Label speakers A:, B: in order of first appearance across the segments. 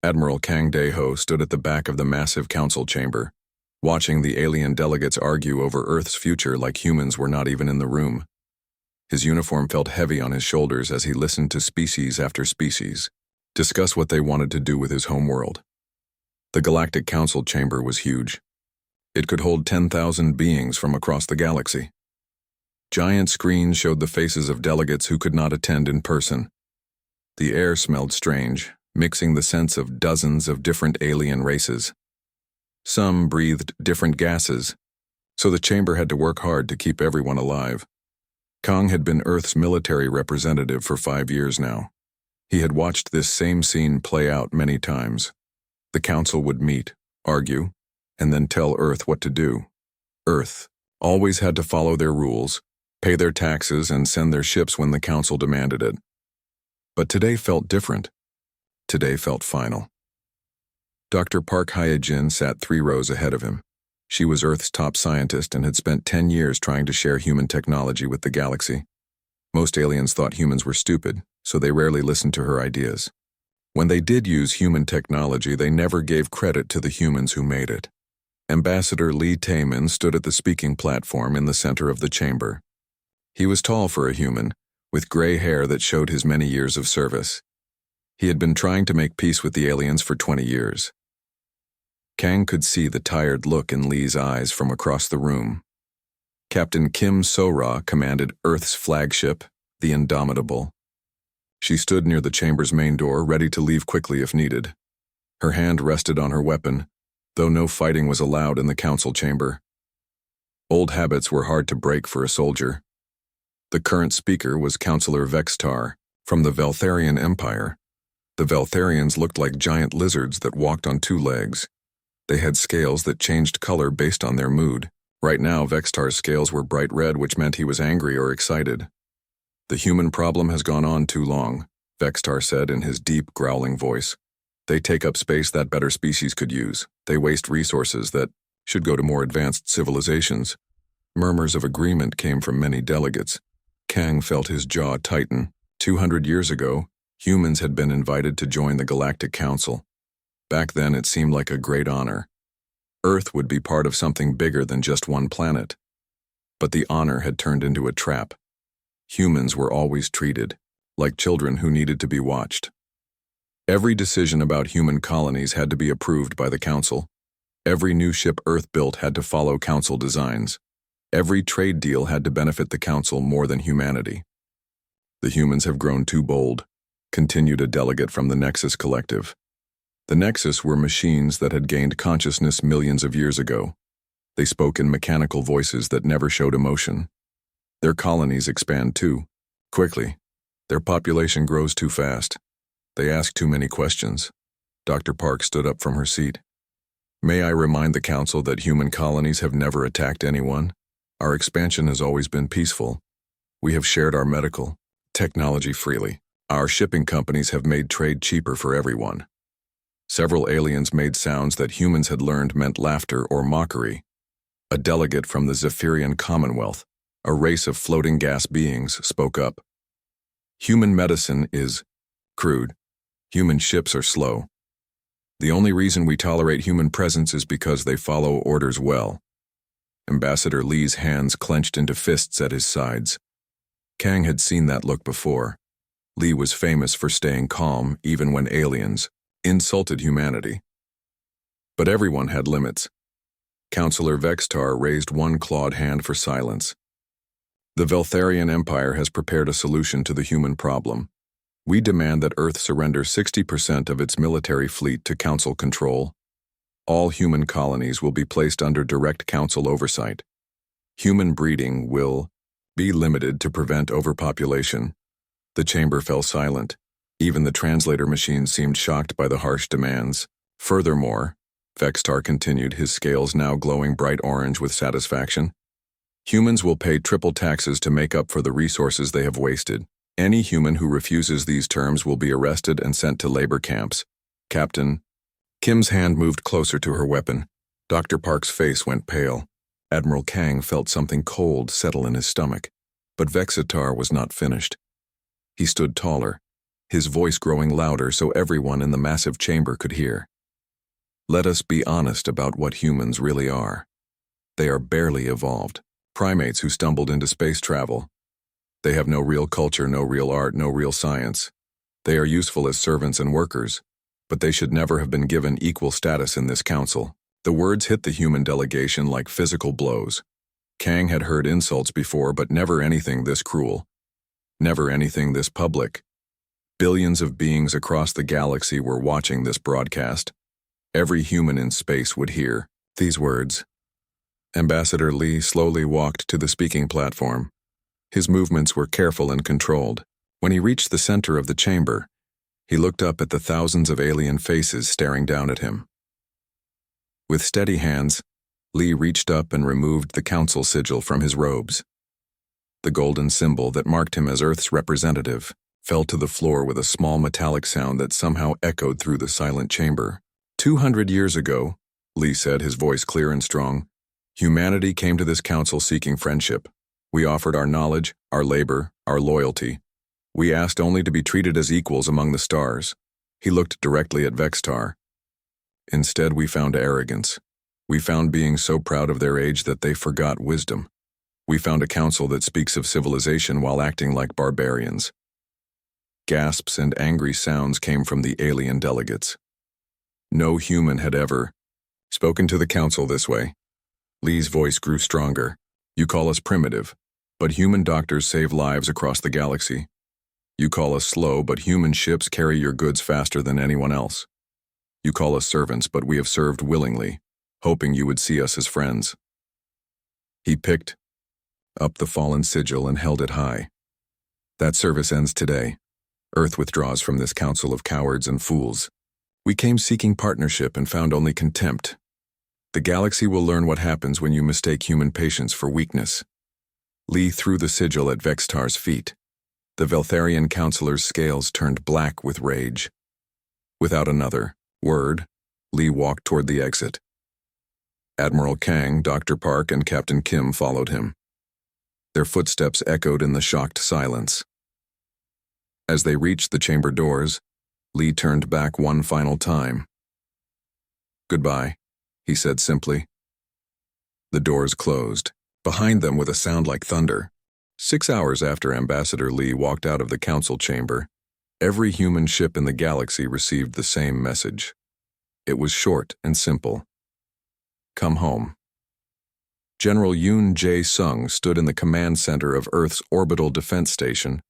A: Admiral Kang Dae-ho stood at the back of the massive council chamber, watching the alien delegates argue over Earth's future like humans were not even in the room. His uniform felt heavy on his shoulders as he listened to species after species discuss what they wanted to do with his homeworld. The Galactic Council chamber was huge. It could hold 10,000 beings from across the galaxy. Giant screens showed the faces of delegates who could not attend in person. The air smelled strange, mixing the scents of dozens of different alien races. Some breathed different gases, so the chamber had to work hard to keep everyone alive. Kang had been Earth's military representative for 5 years now. He had watched this same scene play out many times. The council would meet, argue, and then tell Earth what to do. Earth always had to follow their rules, pay their taxes, and send their ships when the council demanded it. But today felt different. Today felt final. Dr. Park Hyejin sat 3 rows ahead of him. She was Earth's top scientist and had spent 10 years trying to share human technology with the galaxy. Most aliens thought humans were stupid, so they rarely listened to her ideas. When they did use human technology, they never gave credit to the humans who made it. Ambassador Lee Taemin stood at the speaking platform in the center of the chamber. He was tall for a human, with gray hair that showed his many years of service. He had been trying to make peace with the aliens for 20 years. Kang could see the tired look in Lee's eyes from across the room. Captain Kim So-ra commanded Earth's flagship, the Indomitable. She stood near the chamber's main door, ready to leave quickly if needed. Her hand rested on her weapon, though no fighting was allowed in the council chamber. Old habits were hard to break for a soldier. The current speaker was Councillor Vextar, from the Veltharian Empire. The Veltharians looked like giant lizards that walked on 2 legs. They had scales that changed color based on their mood. Right now, Vextar's scales were bright red, which meant he was angry or excited. "The human problem has gone on too long," Vextar said in his deep, growling voice. "They take up space that better species could use. They waste resources that should go to more advanced civilizations." Murmurs of agreement came from many delegates. Kang felt his jaw tighten. 200 years ago, humans had been invited to join the Galactic Council. Back then, it seemed like a great honor. Earth would be part of something bigger than just one planet. But the honor had turned into a trap. Humans were always treated like children who needed to be watched. Every decision about human colonies had to be approved by the Council. Every new ship Earth built had to follow Council designs. Every trade deal had to benefit the Council more than humanity. "The humans have grown too bold," continued a delegate from the Nexus Collective. The Nexus were machines that had gained consciousness millions of years ago. They spoke in mechanical voices that never showed emotion. Their colonies expand too quickly. Their population grows too fast. They ask too many questions. Dr. Park stood up from her seat. "May I remind the Council that human colonies have never attacked anyone? Our expansion has always been peaceful. We have shared our medical technology freely. Our shipping companies have made trade cheaper for everyone." Several aliens made sounds that humans had learned meant laughter or mockery. A delegate from the Zephyrian Commonwealth, a race of floating gas beings, spoke up. "Human medicine is crude. Human ships are slow. The only reason we tolerate human presence is because they follow orders well." Ambassador Lee's hands clenched into fists at his sides. Kang had seen that look before. Lee was famous for staying calm even when aliens insulted humanity. But everyone had limits. Councillor Vextar raised one clawed hand for silence. "The Veltharian Empire has prepared a solution to the human problem. We demand that Earth surrender 60% of its military fleet to Council control. All human colonies will be placed under direct Council oversight. Human breeding will be limited to prevent overpopulation." The chamber fell silent. Even the translator machine seemed shocked by the harsh demands. "Furthermore," Vextar continued, his scales now glowing bright orange with satisfaction, "humans will pay triple taxes to make up for the resources they have wasted. Any human who refuses these terms will be arrested and sent to labor camps." "Captain." Kim's hand moved closer to her weapon. Dr. Park's face went pale. Admiral Kang felt something cold settle in his stomach. But Vexatar was not finished. He stood taller, his voice growing louder so everyone in the massive chamber could hear. Let us be honest about what humans really are. They are barely evolved, primates who stumbled into space travel. They have no real culture, no real art, no real science. They are useful as servants and workers, but they should never have been given equal status in this council. The words hit the human delegation like physical blows. Kang had heard insults before, but never anything this cruel. Never anything this public. Billions of beings across the galaxy were watching this broadcast. Every human in space would hear these words. Ambassador Lee slowly walked to the speaking platform. His movements were careful and controlled. When he reached the center of the chamber, he looked up at the thousands of alien faces staring down at him. With steady hands, Lee reached up and removed the council sigil from his robes. The golden symbol that marked him as Earth's representative fell to the floor with a small metallic sound that somehow echoed through the silent chamber. 200 years ago, Lee said, his voice clear and strong, humanity came to this council seeking friendship. We offered our knowledge, our labor, our loyalty. We asked only to be treated as equals among the stars. He looked directly at Vextar. Instead, we found arrogance. We found beings so proud of their age that they forgot wisdom. We found a council that speaks of civilization while acting like barbarians. Gasps and angry sounds came from the alien delegates. No human had ever spoken to the council this way. Lee's voice grew stronger. You call us primitive, but human doctors save lives across the galaxy. You call us slow, but human ships carry your goods faster than anyone else. You call us servants, but we have served willingly, hoping you would see us as friends. He picked up the fallen sigil and held it high. That service ends today. Earth withdraws from this council of cowards and fools. We came seeking partnership and found only contempt. The galaxy will learn what happens when you mistake human patience for weakness. Lee threw the sigil at Vextar's feet. The Veltharian counselor's scales turned black with rage. Without another word, Lee walked toward the exit. Admiral Kang, Dr. Park, and Captain Kim followed him. Their footsteps echoed in the shocked silence. As they reached the chamber doors, Lee turned back one final time. Goodbye, he said simply. The doors closed, behind them with a sound like thunder. 6 hours after Ambassador Lee walked out of the council chamber, every human ship in the galaxy received the same message. It was short and simple. Come home. General Yoon Jae-sung stood in the command center of Earth's orbital defense station,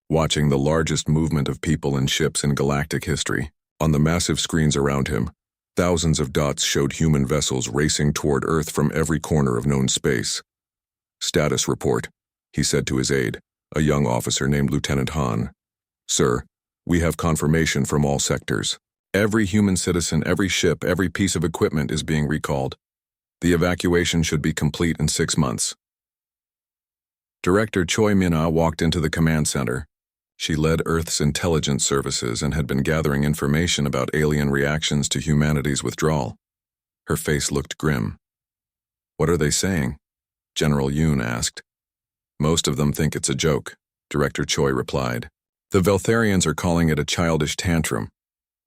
A: watching the largest movement of people and ships in galactic history. On the massive screens around him, thousands of dots showed human vessels racing toward Earth from every corner of known space. Status report, he said to his aide, a young officer named Lieutenant Han. Sir, we have confirmation from all sectors. Every human citizen, every ship, every piece of equipment is being recalled. The evacuation should be complete in 6 months. Director Choi Min-ah walked into the command center. She led Earth's intelligence services and had been gathering information about alien reactions to humanity's withdrawal. Her face looked grim. What are they saying? General Yoon asked. Most of them think it's a joke, Director Choi replied. The Veltharians are calling it a childish tantrum.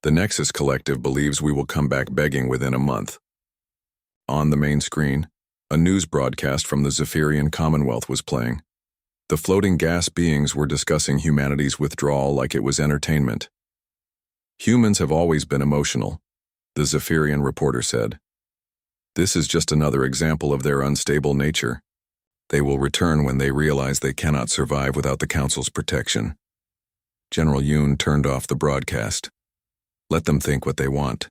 A: The Nexus Collective believes we will come back begging within a month. On the main screen, a news broadcast from the Zephyrian Commonwealth was playing. The floating gas beings were discussing humanity's withdrawal like it was entertainment. Humans have always been emotional, the Zephyrian reporter said. This is just another example of their unstable nature. They will return when they realize they cannot survive without the Council's protection. General Yoon turned off the broadcast. Let them think what they want.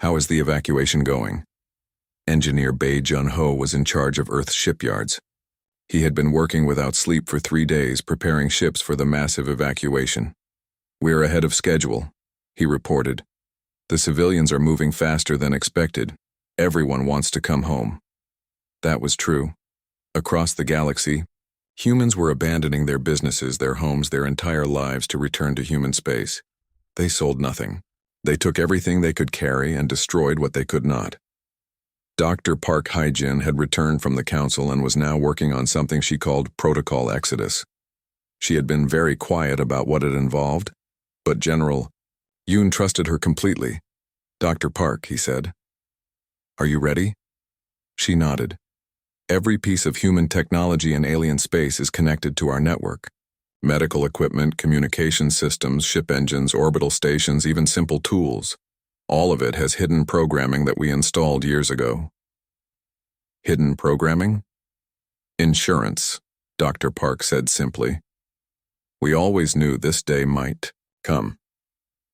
A: How is the evacuation going? Engineer Bae Jun-ho was in charge of Earth's shipyards. He had been working without sleep for 3 days preparing ships for the massive evacuation. We're ahead of schedule, he reported. The civilians are moving faster than expected. Everyone wants to come home. That was true. Across the galaxy, humans were abandoning their businesses, their homes, their entire lives to return to human space. They sold nothing. They took everything they could carry and destroyed what they could not. Dr. Park Hae-jin had returned from the council and was now working on something she called Protocol Exodus. She had been very quiet about what it involved. But General Yoon trusted her completely. "Dr. Park," he said. "Are you ready?" She nodded. "Every piece of human technology in alien space is connected to our network. Medical equipment, communication systems, ship engines, orbital stations, even simple tools. All of it has hidden programming that we installed years ago." "Hidden programming?" "Insurance," Dr. Park said simply. "We always knew this day might come.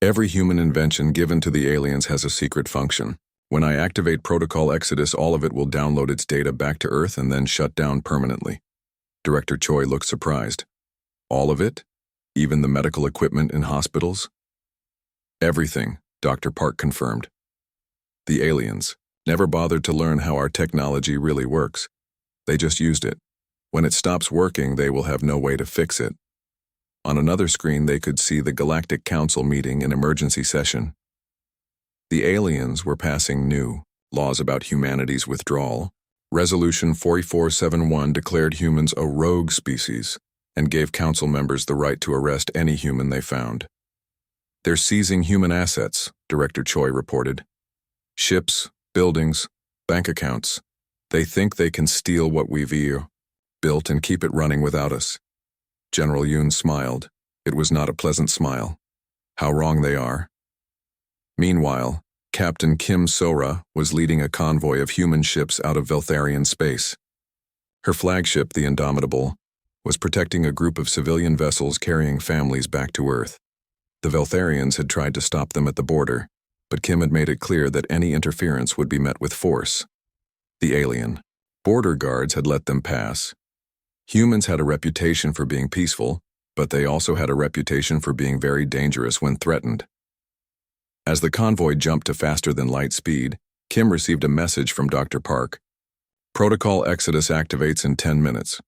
A: Every human invention given to the aliens has a secret function. When I activate Protocol Exodus, all of it will download its data back to Earth and then shut down permanently." Director Choi looked surprised. "All of it? Even the medical equipment in hospitals?" "Everything," Dr. Park confirmed. "The aliens never bothered to learn how our technology really works. They just used it. When it stops working, they will have no way to fix it." On another screen, they could see the Galactic Council meeting in emergency session. The aliens were passing new laws about humanity's withdrawal. Resolution 4471 declared humans a rogue species and gave council members the right to arrest any human they found. "They're seizing human assets," Director Choi reported. "Ships, buildings, bank accounts. They think they can steal what we've built and keep it running without us." General Yoon smiled. It was not a pleasant smile. How wrong they are. Meanwhile, Captain Kim Sora was leading a convoy of human ships out of Veltharian space. Her flagship, the Indomitable, was protecting a group of civilian vessels carrying families back to Earth. The Veltharians had tried to stop them at the border, but Kim had made it clear that any interference would be met with force. The alien border guards had let them pass. Humans had a reputation for being peaceful, but they also had a reputation for being very dangerous when threatened. As the convoy jumped to faster-than-light speed, Kim received a message from Dr. Park. "Protocol Exodus activates in 10 minutes.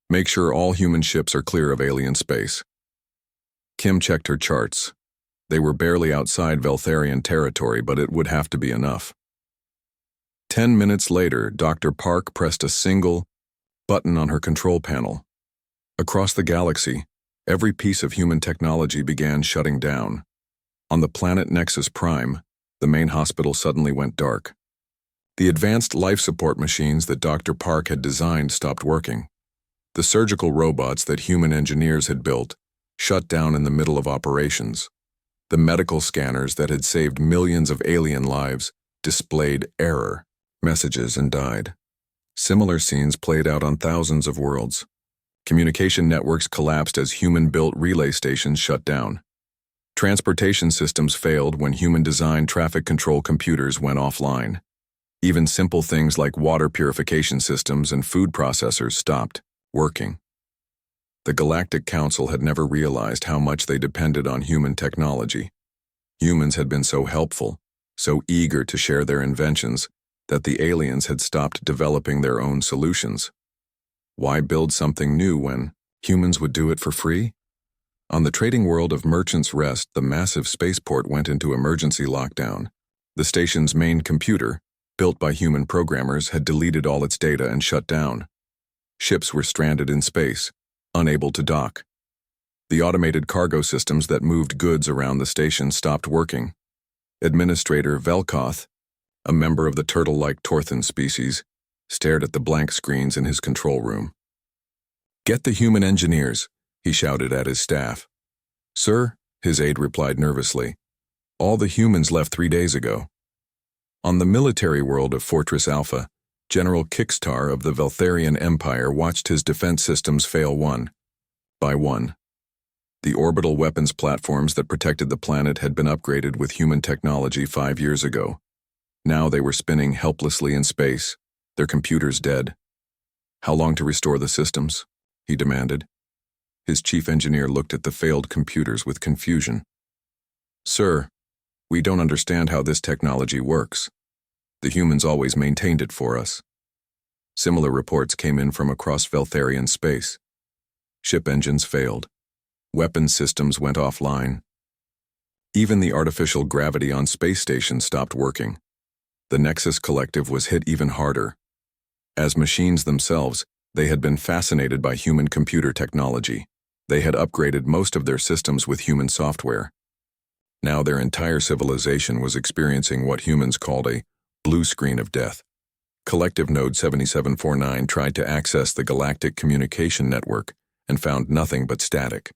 A: Make sure all human ships are clear of alien space." Kim checked her charts. They were barely outside Veltharian territory, but it would have to be enough. 10 minutes later, Dr. Park pressed a single button on her control panel. Across the galaxy, every piece of human technology began shutting down. On the planet Nexus Prime, the main hospital suddenly went dark. The advanced life support machines that Dr. Park had designed stopped working. The surgical robots that human engineers had built shut down in the middle of operations. The medical scanners that had saved millions of alien lives displayed error messages and died. Similar scenes played out on thousands of worlds. Communication networks collapsed as human-built relay stations shut down. Transportation systems failed when human-designed traffic control computers went offline. Even simple things like water purification systems and food processors stopped working. The Galactic Council had never realized how much they depended on human technology. Humans had been so helpful, so eager to share their inventions, that the aliens had stopped developing their own solutions. Why build something new when humans would do it for free? On the trading world of Merchant's Rest, the massive spaceport went into emergency lockdown. The station's main computer, built by human programmers, had deleted all its data and shut down. Ships were stranded in space, unable to dock. The automated cargo systems that moved goods around the station stopped working. Administrator Velkoth, a member of the turtle-like Torthan species, stared at the blank screens in his control room. "Get the human engineers," he shouted at his staff. "Sir," his aide replied nervously, "all the humans left 3 days ago." On the military world of Fortress Alpha, General Kickstar of the Veltharian Empire watched his defense systems fail one by one. The orbital weapons platforms that protected the planet had been upgraded with human technology 5 years ago. Now they were spinning helplessly in space, their computers dead. "How long to restore the systems?" he demanded. His chief engineer looked at the failed computers with confusion. "Sir, we don't understand how this technology works. The humans always maintained it for us." Similar reports came in from across Veltharian space. Ship engines failed. Weapons systems went offline. Even the artificial gravity on space stations stopped working. The Nexus Collective was hit even harder. As machines themselves, they had been fascinated by human computer technology. They had upgraded most of their systems with human software. Now their entire civilization was experiencing what humans called a blue screen of death. Collective Node 7749 tried to access the Galactic Communication Network and found nothing but static.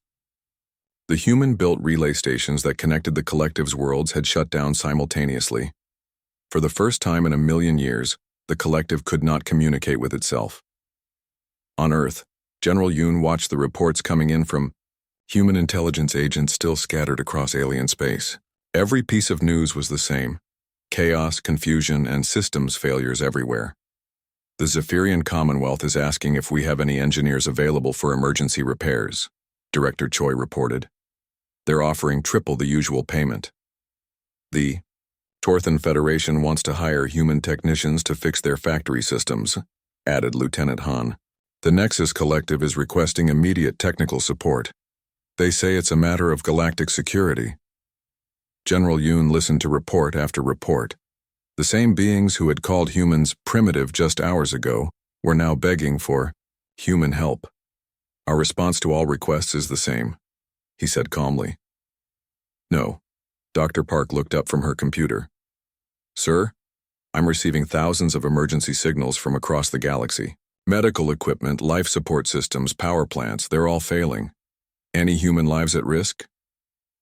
A: The human-built relay stations that connected the Collective's worlds had shut down simultaneously. For the first time in a million years, the Collective could not communicate with itself. On Earth, General Yoon watched the reports coming in from human intelligence agents still scattered across alien space. Every piece of news was the same: chaos, confusion, and systems failures everywhere. The Zephyrian Commonwealth is asking if we have any engineers available for emergency repairs, Director Choi reported. They're offering triple the usual payment. The Torthan Federation wants to hire human technicians to fix their factory systems, added Lieutenant Han. The Nexus Collective is requesting immediate technical support. They say it's a matter of galactic security. General Yoon listened to report after report. The same beings who had called humans primitive just hours ago were now begging for human help. Our response to all requests is the same, he said calmly. No. Dr. Park looked up from her computer. Sir, I'm receiving thousands of emergency signals from across the galaxy. Medical equipment, life support systems, power plants, they're all failing. Any human lives at risk?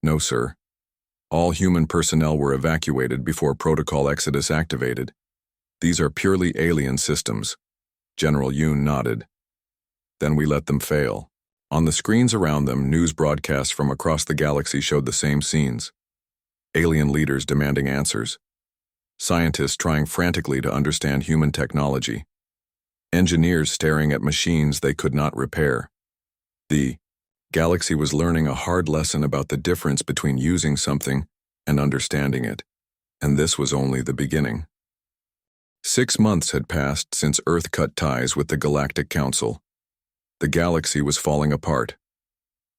A: No, sir. All human personnel were evacuated before Protocol Exodus activated. These are purely alien systems. General Yoon nodded. Then we let them fail. On the screens around them, news broadcasts from across the galaxy showed the same scenes. Alien leaders demanding answers. Scientists trying frantically to understand human technology. Engineers staring at machines they could not repair. The galaxy was learning a hard lesson about the difference between using something and understanding it, and this was only the beginning. 6 months had passed since Earth cut ties with the Galactic Council. The galaxy was falling apart.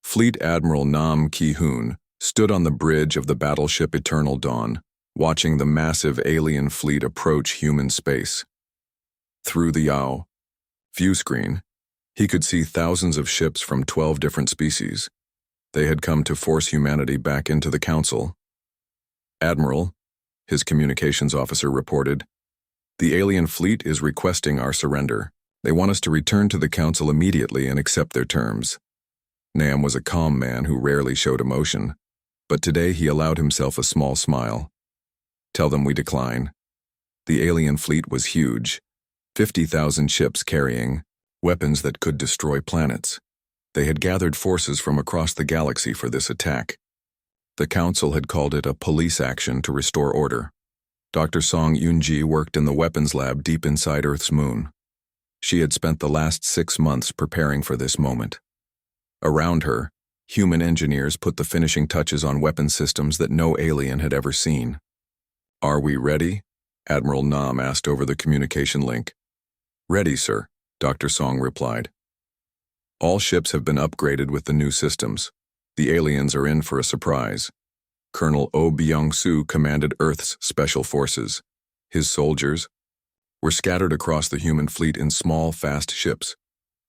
A: Fleet Admiral Nam Ki-hoon stood on the bridge of the battleship Eternal Dawn, watching the massive alien fleet approach human space. Through the Yao view screen, he could see thousands of ships from 12 different species. They had come to force humanity back into the Council. Admiral, his communications officer reported, the alien fleet is requesting our surrender. They want us to return to the Council immediately and accept their terms. Nam was a calm man who rarely showed emotion, but today he allowed himself a small smile. Tell them we decline. The alien fleet was huge, 50,000 ships carrying weapons that could destroy planets. They had gathered forces from across the galaxy for this attack. The Council had called it a police action to restore order. Dr. Song Yoon-ji worked in the weapons lab deep inside Earth's moon. She had spent the last 6 months preparing for this moment. Around her, human engineers put the finishing touches on weapon systems that no alien had ever seen. Are we ready? Admiral Nam asked over the communication link. Ready, sir, Dr. Song replied. All ships have been upgraded with the new systems. The aliens are in for a surprise. Colonel Oh Byung-soo commanded Earth's special forces. His soldiers were scattered across the human fleet in small, fast ships.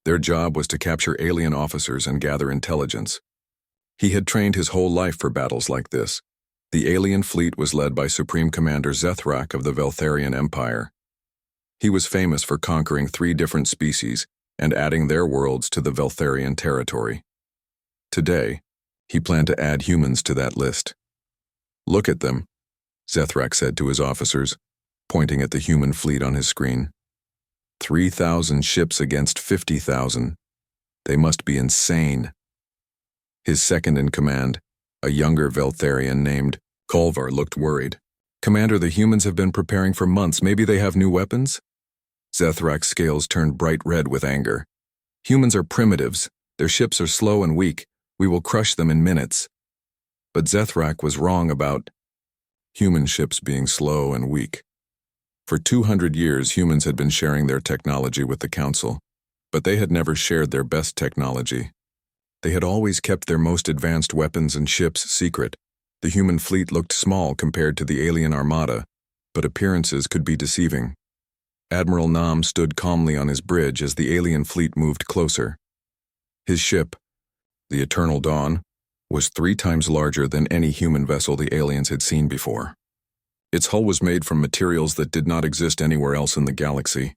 A: Their job was to capture alien officers and gather intelligence. He had trained his whole life for battles like this. The alien fleet was led by Supreme Commander Zethrak of the Veltharian Empire. He was famous for conquering 3 different species and adding their worlds to the Veltharian territory. Today, he planned to add humans to that list. Look at them, Zethrak said to his officers, pointing at the human fleet on his screen. 3,000 ships against 50,000. They must be insane. His second in command, a younger Veltharian named Kolvar, looked worried. Commander, the humans have been preparing for months. Maybe they have new weapons? Zethrak's scales turned bright red with anger. Humans are primitives. Their ships are slow and weak. We will crush them in minutes. But Zethrak was wrong about human ships being slow and weak. For 200 years, humans had been sharing their technology with the Council, but they had never shared their best technology. They had always kept their most advanced weapons and ships secret. The human fleet looked small compared to the alien armada, but appearances could be deceiving. Admiral Nam stood calmly on his bridge as the alien fleet moved closer. His ship, the Eternal Dawn, was 3 times larger than any human vessel the aliens had seen before. Its hull was made from materials that did not exist anywhere else in the galaxy.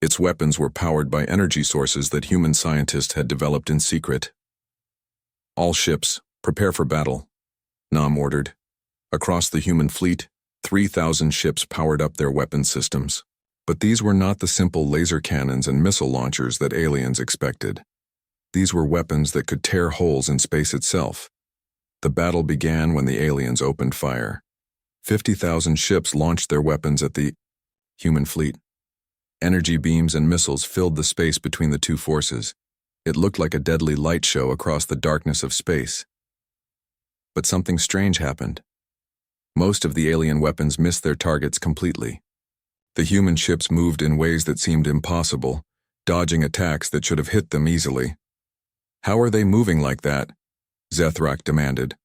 A: Its weapons were powered by energy sources that human scientists had developed in secret. "All ships, prepare for battle," Nam ordered. Across the human fleet, 3,000 ships powered up their weapon systems. But these were not the simple laser cannons and missile launchers that aliens expected. These were weapons that could tear holes in space itself. The battle began when the aliens opened fire. 50,000 ships launched their weapons at the human fleet. Energy beams and missiles filled the space between the two forces. It looked like a deadly light show across the darkness of space. But something strange happened. Most of the alien weapons missed their targets completely. The human ships moved in ways that seemed impossible, dodging attacks that should have hit them easily. "How are they moving like that?" Zethrak demanded.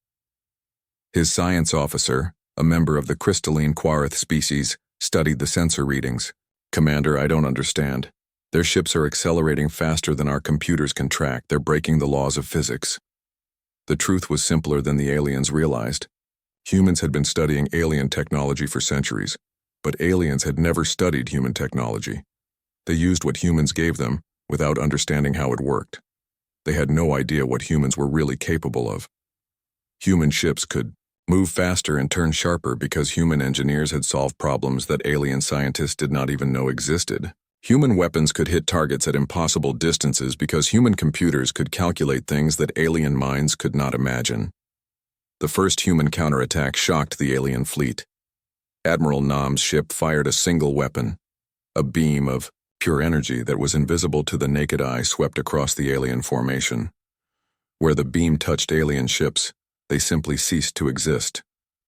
A: His science officer, a member of the crystalline Quarith species, studied the sensor readings. "Commander, I don't understand. Their ships are accelerating faster than our computers can track. They're breaking the laws of physics." The truth was simpler than the aliens realized. Humans had been studying alien technology for centuries, but aliens had never studied human technology. They used what humans gave them without understanding how it worked. They had no idea what humans were really capable of. Human ships could move faster and turn sharper because human engineers had solved problems that alien scientists did not even know existed. Human weapons could hit targets at impossible distances because human computers could calculate things that alien minds could not imagine. The first human counterattack shocked the alien fleet. Admiral Nam's ship fired a single weapon. A beam of pure energy that was invisible to the naked eye swept across the alien formation. Where the beam touched alien ships, they simply ceased to exist.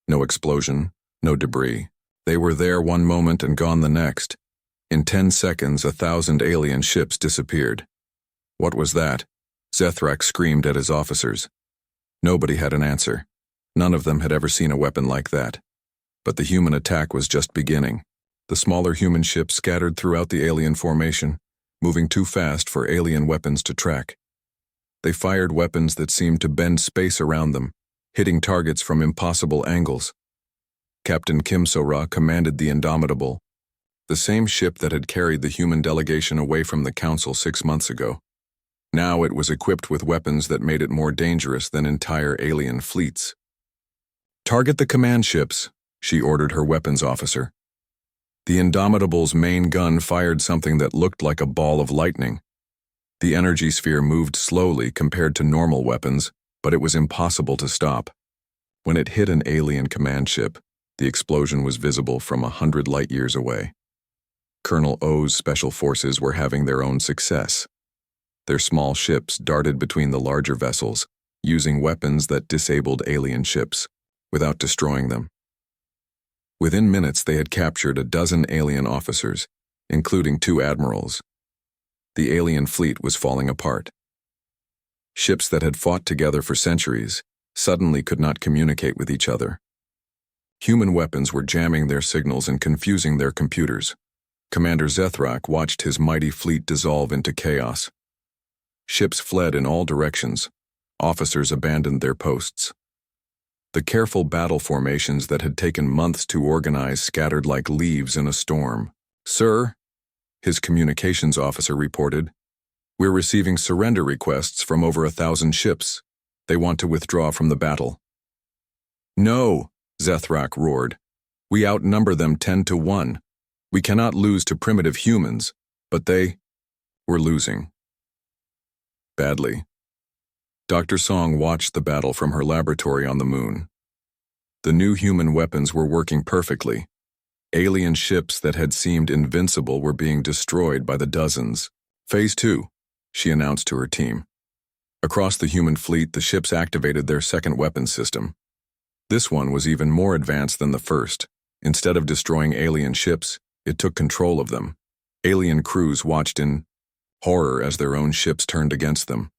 A: No explosion, no debris. They were there one moment and gone the next. In 10 seconds, 1,000 alien ships disappeared. "What was that?" Zethrak screamed at his officers. Nobody had an answer. None of them had ever seen a weapon like that. But the human attack was just beginning. The smaller human ships scattered throughout the alien formation, moving too fast for alien weapons to track. They fired weapons that seemed to bend space around them, hitting targets from impossible angles. Captain Kim So-ra commanded the Indomitable, the same ship that had carried the human delegation away from the Council 6 months ago. Now it was equipped with weapons that made it more dangerous than entire alien fleets. "Target the command ships," she ordered her weapons officer. The Indomitable's main gun fired something that looked like a ball of lightning. The energy sphere moved slowly compared to normal weapons, but it was impossible to stop. When it hit an alien command ship, the explosion was visible from 100 light-years away. Colonel O's special forces were having their own success. Their small ships darted between the larger vessels, using weapons that disabled alien ships, without destroying them. Within minutes, they had captured a dozen alien officers, including 2 admirals. The alien fleet was falling apart. Ships that had fought together for centuries suddenly could not communicate with each other. Human weapons were jamming their signals and confusing their computers. Commander Zethrak watched his mighty fleet dissolve into chaos. Ships fled in all directions. Officers abandoned their posts. The careful battle formations that had taken months to organize scattered like leaves in a storm. "Sir," his communications officer reported, "we're receiving surrender requests from over 1,000 ships. They want to withdraw from the battle." "No," Zethrak roared. "We outnumber them 10 to 1. We cannot lose to primitive humans, but they were losing. Badly." Dr. Song watched the battle from her laboratory on the moon. The new human weapons were working perfectly. Alien ships that had seemed invincible were being destroyed by the dozens. "Phase 2, she announced to her team. Across the human fleet, the ships activated their second weapon system. This one was even more advanced than the first. Instead of destroying alien ships, it took control of them. Alien crews watched in horror as their own ships turned against them.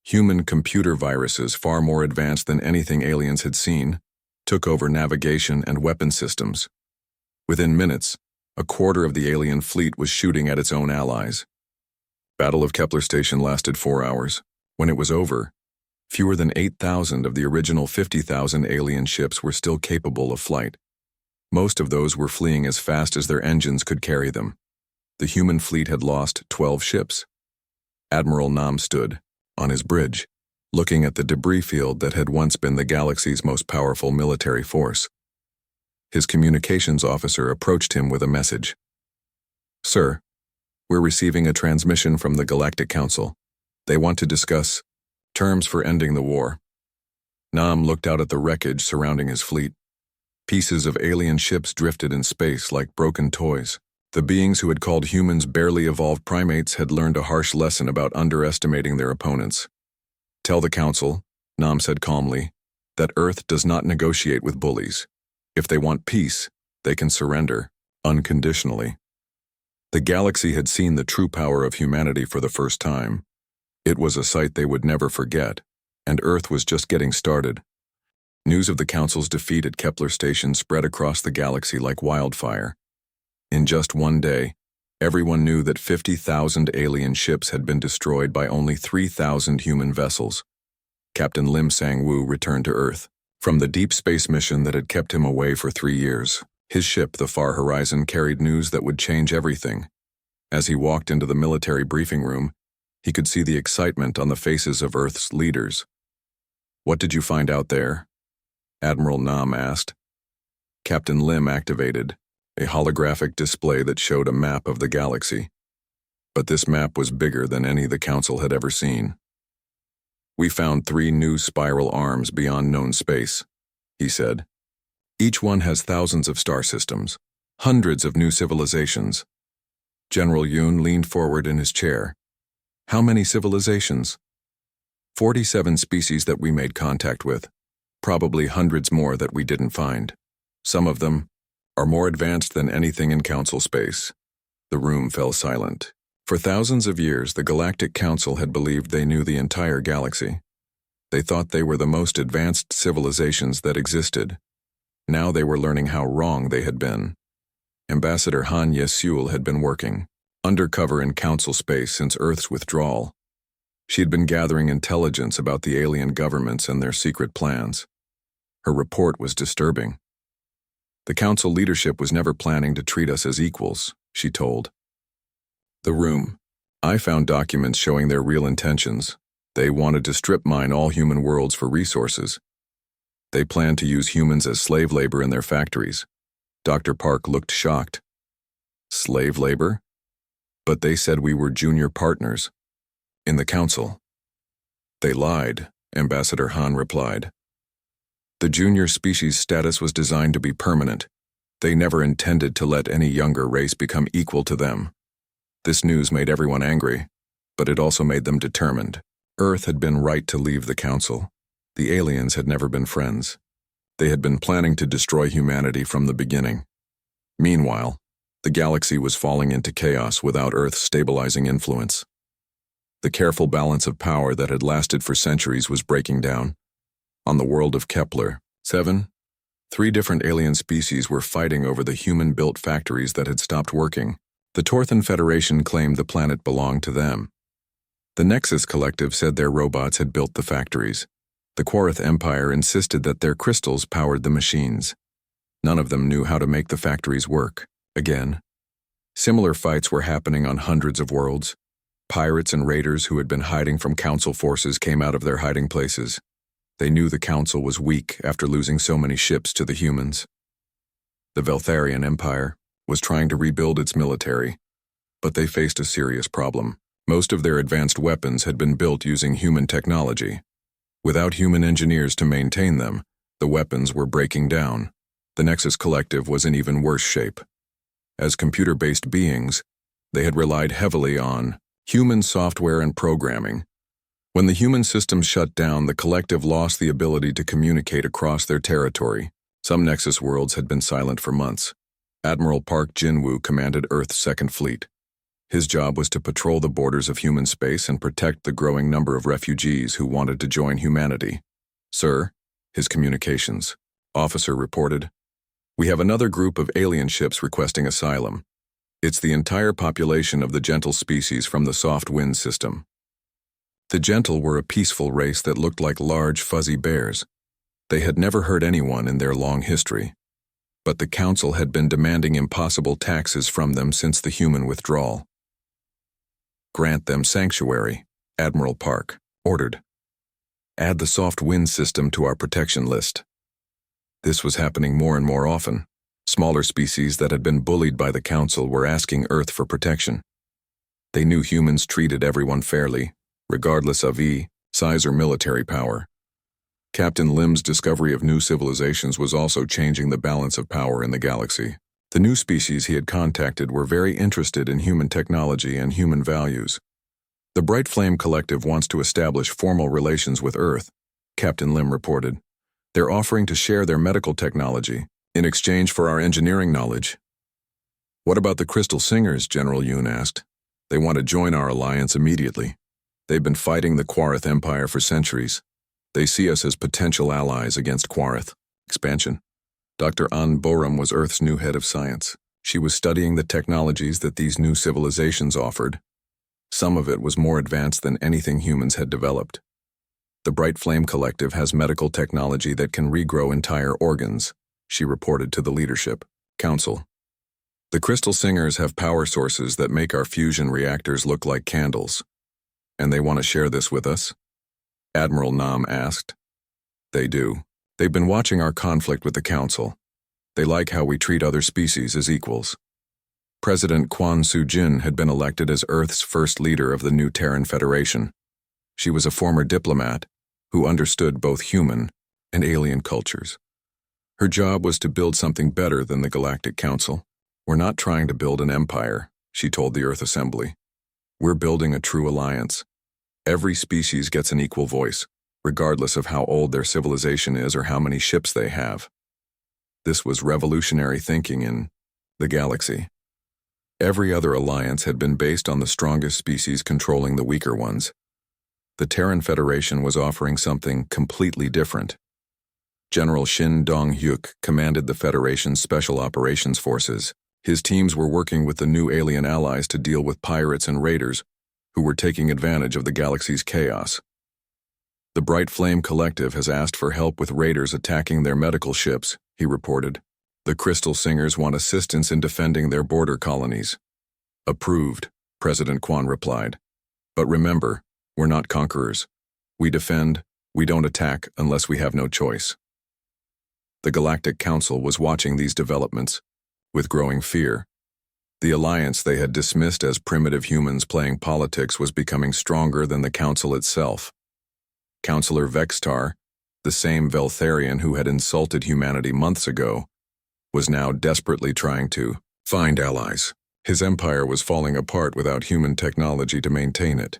A: Human computer viruses, far more advanced than anything aliens had seen, took over navigation and weapon systems. Within minutes, a quarter of the alien fleet was shooting at its own allies. Battle of Kepler Station lasted 4 hours. When it was over, Fewer than 8,000 of the original 50,000 alien ships were still capable of flight. Most of those were fleeing as fast as their engines could carry them. The human fleet had lost 12 ships. Admiral Nam stood, on his bridge, looking at the debris field that had once been the galaxy's most powerful military force. His communications officer approached him with a message. "Sir, we're receiving a transmission from the Galactic Council. They want to discuss terms for ending the war." Nam looked out at the wreckage surrounding his fleet. Pieces of alien ships drifted in space like broken toys. The beings who had called humans barely evolved primates had learned a harsh lesson about underestimating their opponents. "Tell the Council," Nam said calmly, "that Earth does not negotiate with bullies. If they want peace, they can surrender, unconditionally." The galaxy had seen the true power of humanity for the first time. It was a sight they would never forget, and Earth was just getting started. News of the Council's defeat at Kepler Station spread across the galaxy like wildfire. In just one day, everyone knew that 50,000 alien ships had been destroyed by only 3,000 human vessels. Captain Lim Sang-woo returned to Earth from the deep space mission that had kept him away for 3 years. His ship, the Far Horizon, carried news that would change everything. As he walked into the military briefing room, he could see the excitement on the faces of Earth's leaders. "What did you find out there?" Admiral Nam asked. Captain Lim activated a holographic display that showed a map of the galaxy. But this map was bigger than any the Council had ever seen. "We found 3 new spiral arms beyond known space," he said. "Each one has thousands of star systems, hundreds of new civilizations." General Yoon leaned forward in his chair. "How many civilizations?" 47 species that we made contact with. Probably hundreds more that we didn't find. Some of them are more advanced than anything in Council space." The room fell silent. For thousands of years, the Galactic Council had believed they knew the entire galaxy. They thought they were the most advanced civilizations that existed. Now they were learning how wrong they had been. Ambassador Han Ye-seul had been working undercover in Council space since Earth's withdrawal. She had been gathering intelligence about the alien governments and their secret plans. Her report was disturbing. "The Council leadership was never planning to treat us as equals," she told. The room. "I found documents showing their real intentions. They wanted to strip mine all human worlds for resources. They planned to use humans as slave labor in their factories." Dr. Park looked shocked. "Slave labor? But they said we were junior partners in the Council." "They lied," Ambassador Han replied. "The junior species status was designed to be permanent. They never intended to let any younger race become equal to them." This news made everyone angry, but it also made them determined. Earth had been right to leave the Council. The aliens had never been friends. They had been planning to destroy humanity from the beginning. Meanwhile, the galaxy was falling into chaos without Earth's stabilizing influence. The careful balance of power that had lasted for centuries was breaking down. On the world of Kepler 7, 3 different alien species were fighting over the human-built factories that had stopped working. The Torthan Federation claimed the planet belonged to them. The Nexus Collective said their robots had built the factories. The Quarith Empire insisted that their crystals powered the machines. None of them knew how to make the factories work. Again, similar fights were happening on hundreds of worlds. Pirates and raiders who had been hiding from Council forces came out of their hiding places. They knew the Council was weak after losing so many ships to the humans. The Veltharian Empire was trying to rebuild its military, but they faced a serious problem. Most of their advanced weapons had been built using human technology. Without human engineers to maintain them, the weapons were breaking down. The Nexus Collective was in even worse shape. As computer-based beings, they had relied heavily on human software and programming. When the human systems shut down, the Collective lost the ability to communicate across their territory. Some Nexus worlds had been silent for months. Admiral Park Jin-woo commanded Earth's Second Fleet. His job was to patrol the borders of human space and protect the growing number of refugees who wanted to join humanity. "Sir," his communications officer reported, "we have another group of alien ships requesting asylum. It's the entire population of the gentle species from the soft wind system." The gentle were a peaceful race that looked like large, fuzzy bears. They had never hurt anyone in their long history. But the council had been demanding impossible taxes from them since the human withdrawal. Grant them sanctuary, Admiral Park ordered. Add the soft wind system to our protection list. This was happening more and more often. Smaller species that had been bullied by the council were asking Earth for protection. They knew humans treated everyone fairly, regardless of size or military power. Captain Lim's discovery of new civilizations was also changing the balance of power in the galaxy. The new species he had contacted were very interested in human technology and human values. The Bright Flame Collective wants to establish formal relations with Earth, Captain Lim reported. They're offering to share their medical technology in exchange for our engineering knowledge. What about the Crystal Singers? General Yoon asked. They want to join our alliance immediately. They've been fighting the Quarith Empire for centuries. They see us as potential allies against Quarith expansion. Dr. An Borum was Earth's new head of science. She was studying the technologies that these new civilizations offered. Some of it was more advanced than anything humans had developed. The Bright Flame Collective has medical technology that can regrow entire organs, she reported to the leadership council. The Crystal Singers have power sources that make our fusion reactors look like candles. And they want to share this with us? Admiral Nam asked. They do. They've been watching our conflict with the council. They like how we treat other species as equals. President Kwon Soo-jin had been elected as Earth's first leader of the new Terran Federation. She was a former diplomat who understood both human and alien cultures. Her job was to build something better than the Galactic Council. We're not trying to build an empire, she told the Earth Assembly. We're building a true alliance. Every species gets an equal voice, regardless of how old their civilization is or how many ships they have. This was revolutionary thinking in the galaxy. Every other alliance had been based on the strongest species controlling the weaker ones. The Terran Federation was offering something completely different. General Shin Dong-hyuk commanded the Federation's Special Operations Forces. His teams were working with the new alien allies to deal with pirates and raiders who were taking advantage of the galaxy's chaos. The Bright Flame Collective has asked for help with raiders attacking their medical ships, he reported. The Crystal Singers want assistance in defending their border colonies. Approved, President Kwon replied. But remember, we're not conquerors. We defend, we don't attack unless we have no choice. The Galactic Council was watching these developments with growing fear. The alliance they had dismissed as primitive humans playing politics was becoming stronger than the Council itself. Councillor Vextar, the same Veltharian who had insulted humanity months ago, was now desperately trying to find allies. His empire was falling apart without human technology to maintain it.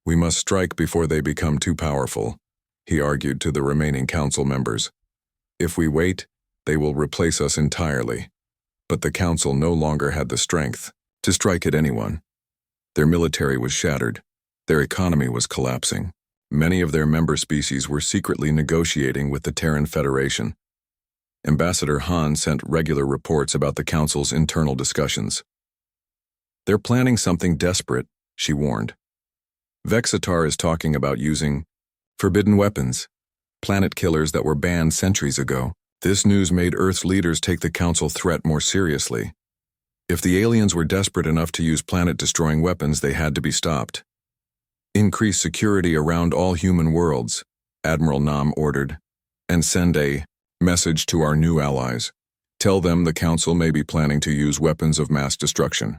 A: We must strike before they become too powerful, he argued to the remaining council members. If we wait, they will replace us entirely. But the council no longer had the strength to strike at anyone. Their military was shattered. Their economy was collapsing. Many of their member species were secretly negotiating with the Terran Federation. Ambassador Han sent regular reports about the council's internal discussions. They're planning something desperate, she warned. Vexitar is talking about using forbidden weapons, planet killers that were banned centuries ago. This news made Earth's leaders take the council threat more seriously. If the aliens were desperate enough to use planet-destroying weapons, they had to be stopped. Increase security around all human worlds, Admiral Nam ordered, and send a message to our new allies. Tell them the council may be planning to use weapons of mass destruction.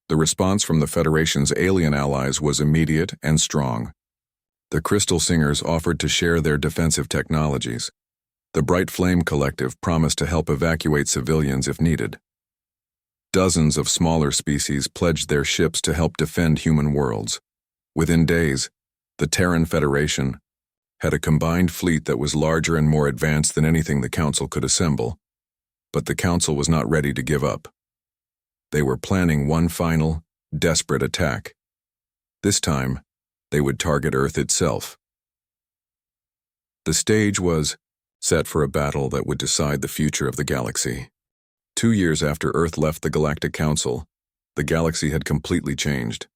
A: The response from the Federation's alien allies was immediate and strong. The Crystal Singers offered to share their defensive technologies. The Bright Flame Collective promised to help evacuate civilians if needed. Dozens of smaller species pledged their ships to help defend human worlds. Within days, the Terran Federation had a combined fleet that was larger and more advanced than anything the Council could assemble. But the Council was not ready to give up. They were planning one final, desperate attack. This time, they would target Earth itself. The stage was set for a battle that would decide the future of the galaxy. 2 years after Earth left the Galactic Council, the galaxy had completely changed.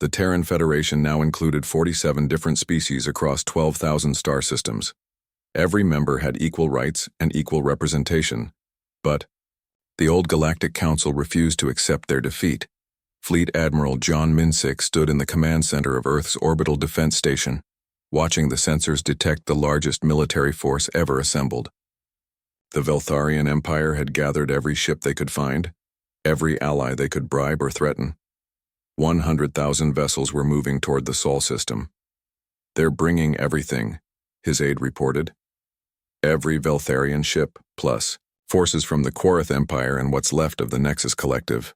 A: The Terran Federation now included 47 different species across 12,000 star systems. Every member had equal rights and equal representation, but the old Galactic Council refused to accept their defeat. Fleet Admiral John Minsick stood in the command center of Earth's orbital defense station, watching the sensors detect the largest military force ever assembled. The Veltharian Empire had gathered every ship they could find, every ally they could bribe or threaten. 100,000 vessels were moving toward the Sol system. "They're bringing everything," his aide reported. "Every Veltharian ship, plus forces from the Quorith Empire and what's left of the Nexus Collective."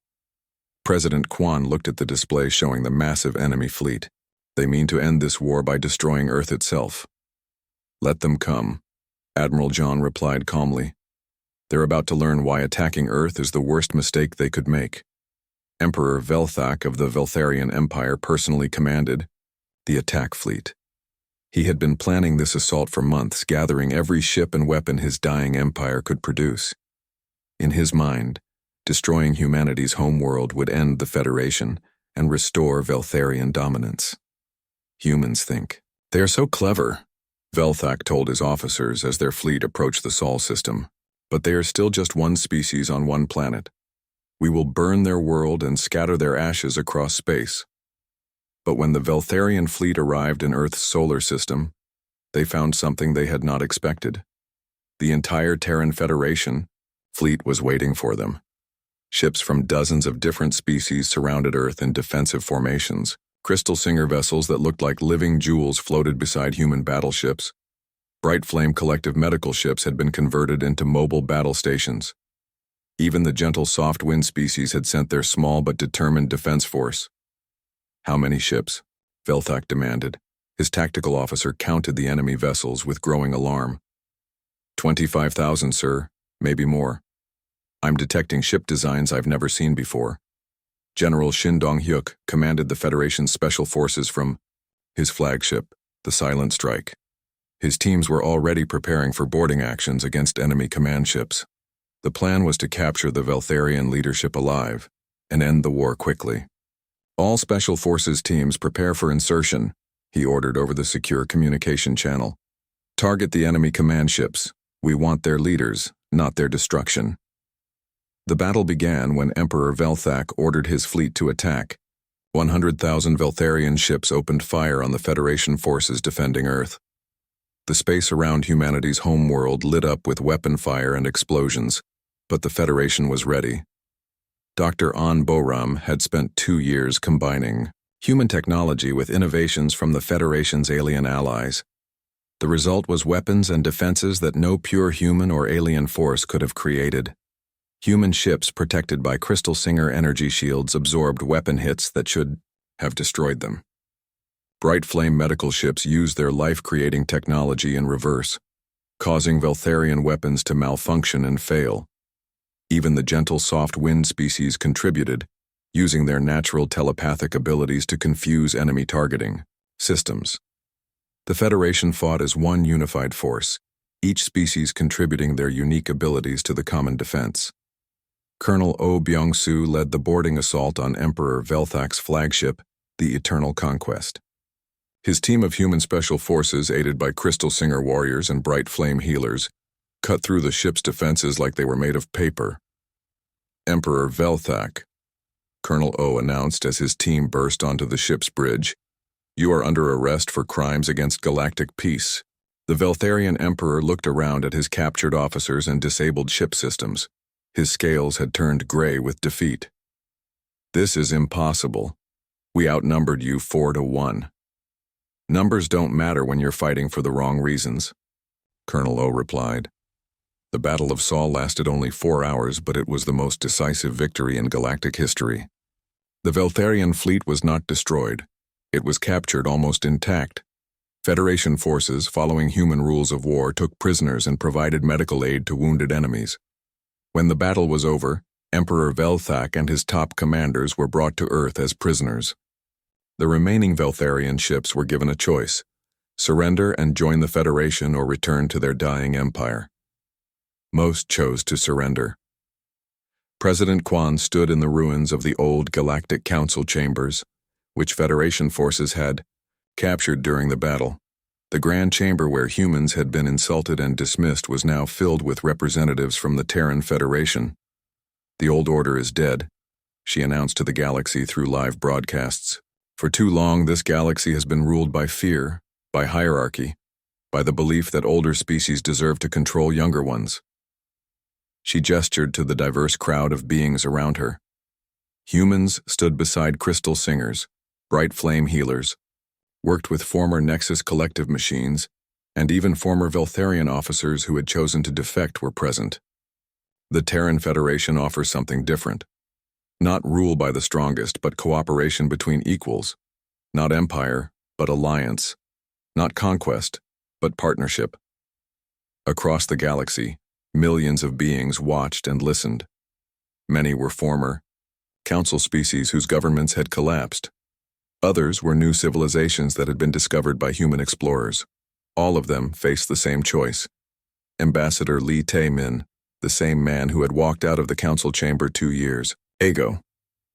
A: President Quan looked at the display showing the massive enemy fleet. "They mean to end this war by destroying Earth itself." "Let them come," Admiral John replied calmly. "They're about to learn why attacking Earth is the worst mistake they could make." Emperor Velthak of the Veltharian Empire personally commanded the attack fleet. He had been planning this assault for months, gathering every ship and weapon his dying empire could produce. In his mind, destroying humanity's homeworld would end the Federation and restore Veltharian dominance. "Humans think they are so clever," Velthak told his officers as their fleet approached the Sol system, "but they are still just one species on one planet. We will burn their world and scatter their ashes across space." But when the Veltharian fleet arrived in Earth's solar system, they found something they had not expected. The entire Terran Federation fleet was waiting for them. Ships from dozens of different species surrounded Earth in defensive formations. Crystal Singer vessels that looked like living jewels floated beside human battleships. Bright Flame collective medical ships had been converted into mobile battle stations. Even the gentle soft wind species had sent their small but determined defense force. "How many ships?" Velthak demanded. His tactical officer counted the enemy vessels with growing alarm. 25,000, sir, maybe more. I'm detecting ship designs I've never seen before." General Shin Dong-hyuk commanded the Federation's special forces from his flagship, the Silent Strike. His teams were already preparing for boarding actions against enemy command ships. The plan was to capture the Veltharian leadership alive and end the war quickly. "All Special Forces teams prepare for insertion," he ordered over the secure communication channel. "Target the enemy command ships. We want their leaders, not their destruction." The battle began when Emperor Velthak ordered his fleet to attack. 100,000 Veltharian ships opened fire on the Federation forces defending Earth. The space around humanity's homeworld lit up with weapon fire and explosions, but the Federation was ready. Dr. An Boram had spent 2 years combining human technology with innovations from the Federation's alien allies. The result was weapons and defenses that no pure human or alien force could have created. Human ships protected by Crystal Singer energy shields absorbed weapon hits that should have destroyed them. Bright Flame medical ships used their life-creating technology in reverse, causing Veltharian weapons to malfunction and fail. Even the gentle soft wind species contributed, using their natural telepathic abilities to confuse enemy targeting systems. The Federation fought as one unified force, each species contributing their unique abilities to the common defense. Colonel Oh Byung-soo led the boarding assault on Emperor Velthak's flagship, the Eternal Conquest. His team of human special forces, aided by Crystal Singer warriors and Bright Flame healers, cut through the ship's defenses like they were made of paper. "Emperor Velthak," Colonel Oh announced as his team burst onto the ship's bridge, "you are under arrest for crimes against galactic peace." The Veltharian Emperor looked around at his captured officers and disabled ship systems. His scales had turned gray with defeat. "This is impossible. We outnumbered you 4-1. Numbers don't matter when you're fighting for the wrong reasons," Colonel O replied. The Battle of Sol lasted only 4 hours, but it was the most decisive victory in galactic history. The Veltharian fleet was not destroyed. It was captured almost intact. Federation forces, following human rules of war, took prisoners and provided medical aid to wounded enemies. When the battle was over, Emperor Velthak and his top commanders were brought to Earth as prisoners. The remaining Veltharian ships were given a choice: surrender and join the Federation or return to their dying empire. Most chose to surrender. President Quan stood in the ruins of the old Galactic Council chambers, which Federation forces had captured during the battle. The Grand Chamber where humans had been insulted and dismissed was now filled with representatives from the Terran Federation. "The old order is dead," she announced to the galaxy through live broadcasts. "For too long, this galaxy has been ruled by fear, by hierarchy, by the belief that older species deserve to control younger ones." She gestured to the diverse crowd of beings around her. Humans stood beside crystal singers, bright flame healers, worked with former Nexus collective machines, and even former Veltharian officers who had chosen to defect were present. The Terran Federation offers something different. Not rule by the strongest, but cooperation between equals. Not empire, but alliance. Not conquest, but partnership. Across the galaxy, millions of beings watched and listened. Many were former council species whose governments had collapsed. Others were new civilizations that had been discovered by human explorers. All of them faced the same choice. Ambassador Li Tae-min, the same man who had walked out of the council chamber 2 years ago,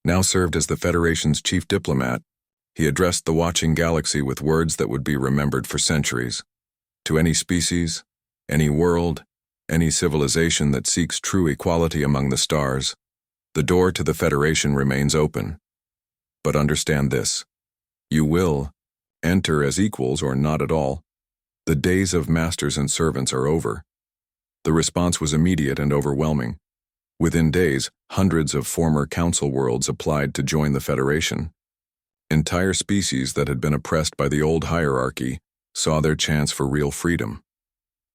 A: now served as the Federation's chief diplomat. He addressed the watching galaxy with words that would be remembered for centuries. "To any species, any world, any civilization that seeks true equality among the stars, the door to the Federation remains open. But understand this. You will enter as equals or not at all. The days of masters and servants are over." The response was immediate and overwhelming. Within days, hundreds of former council worlds applied to join the Federation. Entire species that had been oppressed by the old hierarchy saw their chance for real freedom.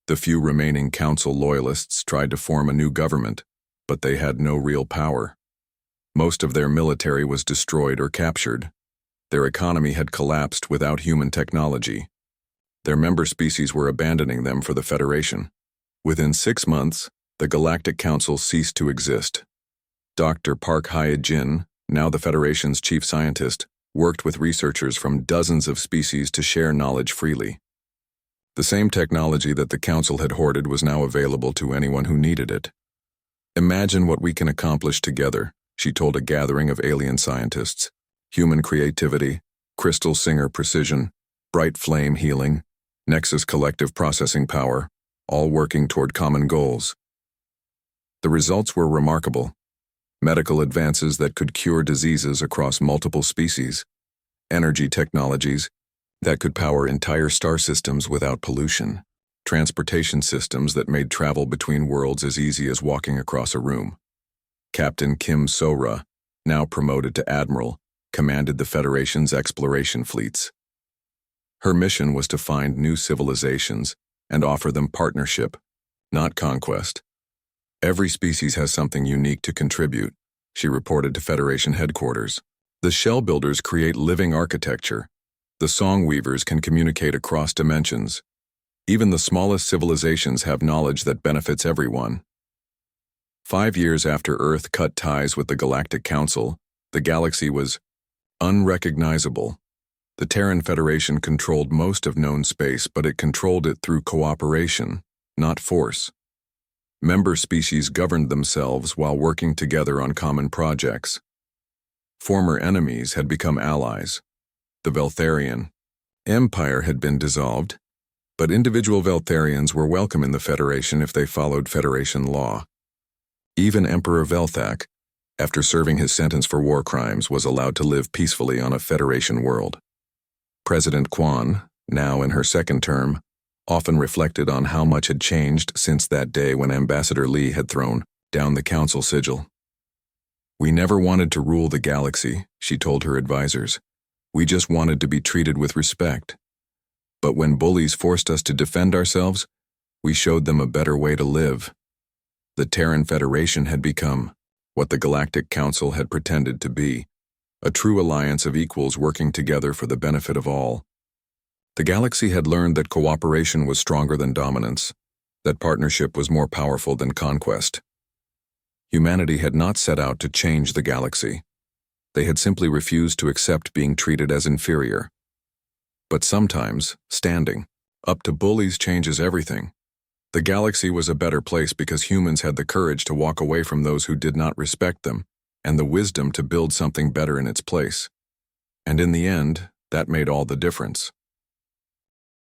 A: The few remaining council loyalists tried to form a new government, but they had no real power. Most of their military was destroyed or captured. Their economy had collapsed without human technology. Their member species were abandoning them for the Federation. Within 6 months, the Galactic Council ceased to exist. Dr. Park Hye-jin, now the Federation's chief scientist, worked with researchers from dozens of species to share knowledge freely. The same technology that the Council had hoarded was now available to anyone who needed it. "Imagine what we can accomplish together," she told a gathering of alien scientists. "Human creativity, crystal singer precision, bright flame healing, Nexus collective processing power, all working toward common goals." The results were remarkable. Medical advances that could cure diseases across multiple species, energy technologies that could power entire star systems without pollution, transportation systems that made travel between worlds as easy as walking across a room. Captain Kim So-ra, now promoted to admiral, commanded the Federation's exploration fleets. Her mission was to find new civilizations and offer them partnership, not conquest. "Every species has something unique to contribute," she reported to Federation headquarters. "The shell builders create living architecture. The song weavers can communicate across dimensions. Even the smallest civilizations have knowledge that benefits everyone." 5 years after Earth cut ties with the Galactic Council, the galaxy was unrecognizable. The Terran Federation controlled most of known space, but it controlled it through cooperation, not force. Member species governed themselves while working together on common projects. Former enemies had become allies. The Veltharian Empire had been dissolved, but individual Veltharians were welcome in the Federation if they followed Federation law. Even Emperor Velthak, after serving his sentence for war crimes, was allowed to live peacefully on a Federation world. President Kwan, now in her second term, often reflected on how much had changed since that day when Ambassador Li had thrown down the council sigil. "We never wanted to rule the galaxy," she told her advisors. "We just wanted to be treated with respect. But when bullies forced us to defend ourselves, we showed them a better way to live." The Terran Federation had become what the Galactic Council had pretended to be, a true alliance of equals working together for the benefit of all. The galaxy had learned that cooperation was stronger than dominance, that partnership was more powerful than conquest. Humanity had not set out to change the galaxy. They had simply refused to accept being treated as inferior. But sometimes, standing up to bullies changes everything. The galaxy was a better place because humans had the courage to walk away from those who did not respect them, and the wisdom to build something better in its place. And in the end, that made all the difference.